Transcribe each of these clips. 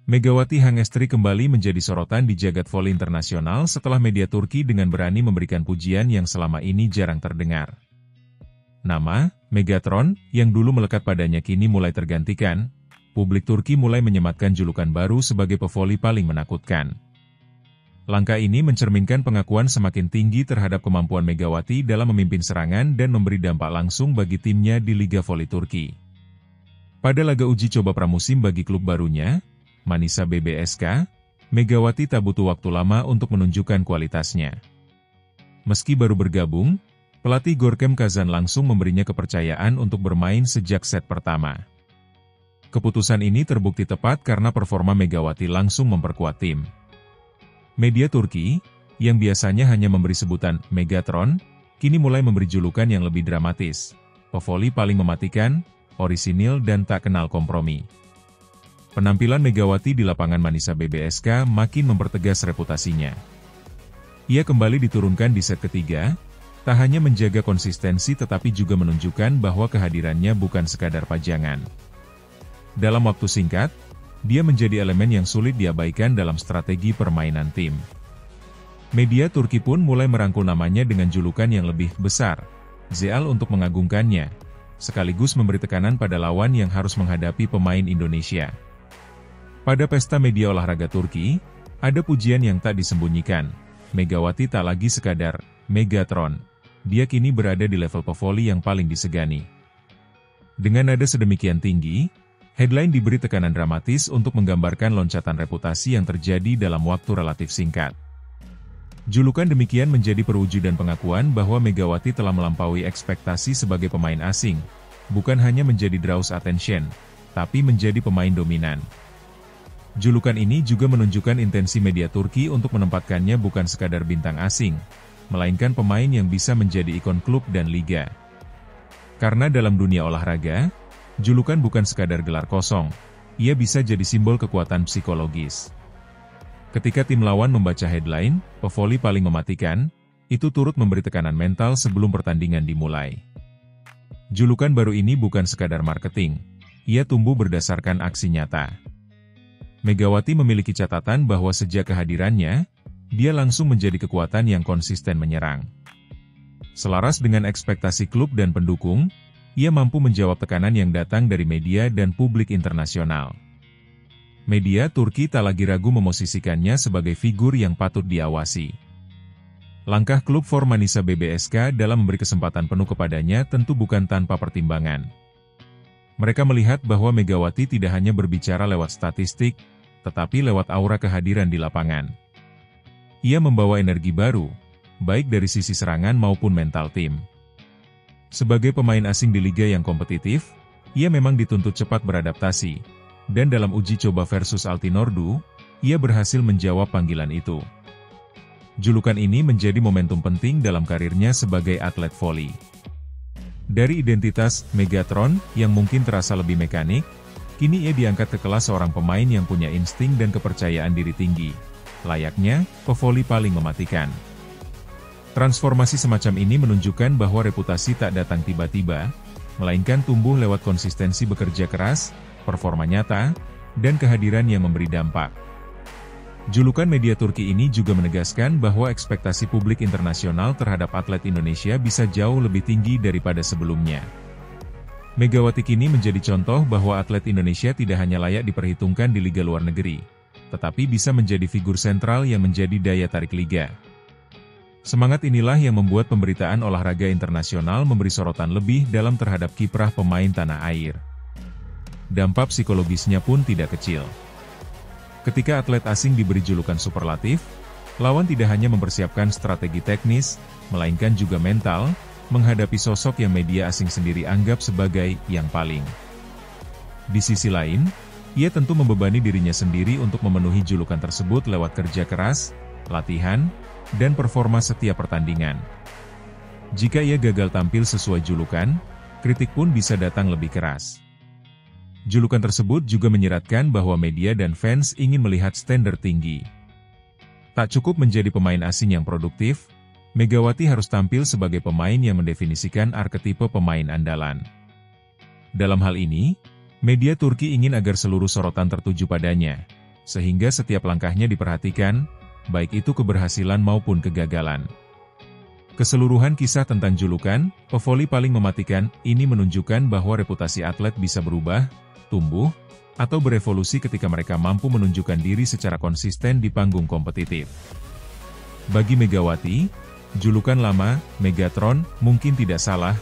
Megawati Hangestri kembali menjadi sorotan di jagat voli internasional setelah media Turki dengan berani memberikan pujian yang selama ini jarang terdengar. Nama, Megatron, yang dulu melekat padanya kini mulai tergantikan. Publik Turki mulai menyematkan julukan baru sebagai pevoli paling menakutkan. Langkah ini mencerminkan pengakuan semakin tinggi terhadap kemampuan Megawati dalam memimpin serangan dan memberi dampak langsung bagi timnya di Liga Voli Turki. Pada laga uji coba pramusim bagi klub barunya, Manisa BBSK, Megawati tak butuh waktu lama untuk menunjukkan kualitasnya. Meski baru bergabung, pelatih Gorkem Kazan langsung memberinya kepercayaan untuk bermain sejak set pertama. Keputusan ini terbukti tepat karena performa Megawati langsung memperkuat tim. Media Turki, yang biasanya hanya memberi sebutan Megatron, kini mulai memberi julukan yang lebih dramatis. Pevoli paling mematikan, orisinil dan tak kenal kompromi. Penampilan Megawati di lapangan Manisa BBSK makin mempertegas reputasinya. Ia kembali diturunkan di set ketiga, tak hanya menjaga konsistensi tetapi juga menunjukkan bahwa kehadirannya bukan sekadar pajangan. Dalam waktu singkat, dia menjadi elemen yang sulit diabaikan dalam strategi permainan tim. Media Turki pun mulai merangkul namanya dengan julukan yang lebih besar, Zeal, untuk mengagungkannya, sekaligus memberi tekanan pada lawan yang harus menghadapi pemain Indonesia. Pada pesta media olahraga Turki, ada pujian yang tak disembunyikan. Megawati tak lagi sekadar Megatron, dia kini berada di level pevoli yang paling disegani. Dengan nada sedemikian tinggi, headline diberi tekanan dramatis untuk menggambarkan loncatan reputasi yang terjadi dalam waktu relatif singkat. Julukan demikian menjadi perwujudan pengakuan bahwa Megawati telah melampaui ekspektasi sebagai pemain asing, bukan hanya menjadi draws attention, tapi menjadi pemain dominan. Julukan ini juga menunjukkan intensi media Turki untuk menempatkannya bukan sekadar bintang asing, melainkan pemain yang bisa menjadi ikon klub dan liga. Karena dalam dunia olahraga, julukan bukan sekadar gelar kosong, ia bisa jadi simbol kekuatan psikologis. Ketika tim lawan membaca headline, pevoli paling mematikan, itu turut memberi tekanan mental sebelum pertandingan dimulai. Julukan baru ini bukan sekadar marketing, ia tumbuh berdasarkan aksi nyata. Megawati memiliki catatan bahwa sejak kehadirannya, dia langsung menjadi kekuatan yang konsisten menyerang. Selaras dengan ekspektasi klub dan pendukung, ia mampu menjawab tekanan yang datang dari media dan publik internasional. Media Turki tak lagi ragu memosisikannya sebagai figur yang patut diawasi. Langkah klub Manisa BBSK dalam memberi kesempatan penuh kepadanya tentu bukan tanpa pertimbangan. Mereka melihat bahwa Megawati tidak hanya berbicara lewat statistik, tetapi lewat aura kehadiran di lapangan. Ia membawa energi baru, baik dari sisi serangan maupun mental tim. Sebagai pemain asing di liga yang kompetitif, ia memang dituntut cepat beradaptasi, dan dalam uji coba versus Altinordu, ia berhasil menjawab panggilan itu. Julukan ini menjadi momentum penting dalam karirnya sebagai atlet voli. Dari identitas Megatron yang mungkin terasa lebih mekanik, kini ia diangkat ke kelas seorang pemain yang punya insting dan kepercayaan diri tinggi. Layaknya, pevoli paling mematikan. Transformasi semacam ini menunjukkan bahwa reputasi tak datang tiba-tiba, melainkan tumbuh lewat konsistensi bekerja keras, performa nyata, dan kehadiran yang memberi dampak. Julukan media Turki ini juga menegaskan bahwa ekspektasi publik internasional terhadap atlet Indonesia bisa jauh lebih tinggi daripada sebelumnya. Megawati kini menjadi contoh bahwa atlet Indonesia tidak hanya layak diperhitungkan di liga luar negeri, tetapi bisa menjadi figur sentral yang menjadi daya tarik liga. Semangat inilah yang membuat pemberitaan olahraga internasional memberi sorotan lebih dalam terhadap kiprah pemain tanah air. Dampak psikologisnya pun tidak kecil. Ketika atlet asing diberi julukan superlatif, lawan tidak hanya mempersiapkan strategi teknis, melainkan juga mental, menghadapi sosok yang media asing sendiri anggap sebagai yang paling. Di sisi lain, ia tentu membebani dirinya sendiri untuk memenuhi julukan tersebut lewat kerja keras, latihan, dan performa setiap pertandingan. Jika ia gagal tampil sesuai julukan, kritik pun bisa datang lebih keras. Julukan tersebut juga menyiratkan bahwa media dan fans ingin melihat standar tinggi. Tak cukup menjadi pemain asing yang produktif, Megawati harus tampil sebagai pemain yang mendefinisikan arketipe pemain andalan. Dalam hal ini, media Turki ingin agar seluruh sorotan tertuju padanya, sehingga setiap langkahnya diperhatikan, baik itu keberhasilan maupun kegagalan. Keseluruhan kisah tentang julukan pevoli paling mematikan ini menunjukkan bahwa reputasi atlet bisa berubah, tumbuh, atau berevolusi ketika mereka mampu menunjukkan diri secara konsisten di panggung kompetitif. Bagi Megawati, julukan lama, Megatron, mungkin tidak salah,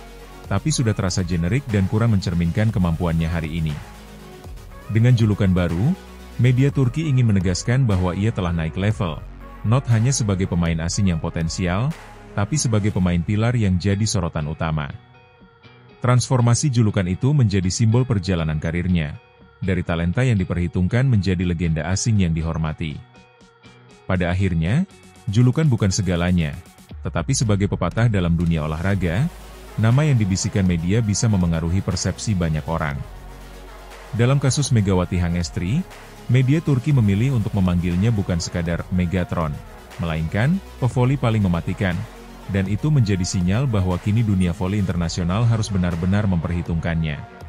tapi sudah terasa generik dan kurang mencerminkan kemampuannya hari ini. Dengan julukan baru, media Turki ingin menegaskan bahwa ia telah naik level, not hanya sebagai pemain asing yang potensial, tapi sebagai pemain pilar yang jadi sorotan utama. Transformasi julukan itu menjadi simbol perjalanan karirnya, dari talenta yang diperhitungkan menjadi legenda asing yang dihormati. Pada akhirnya, julukan bukan segalanya, tetapi sebagai pepatah dalam dunia olahraga, nama yang dibisikkan media bisa memengaruhi persepsi banyak orang. Dalam kasus Megawati Hangestri, media Turki memilih untuk memanggilnya bukan sekadar Megatron, melainkan pevoli paling mematikan, dan itu menjadi sinyal bahwa kini dunia voli internasional harus benar-benar memperhitungkannya.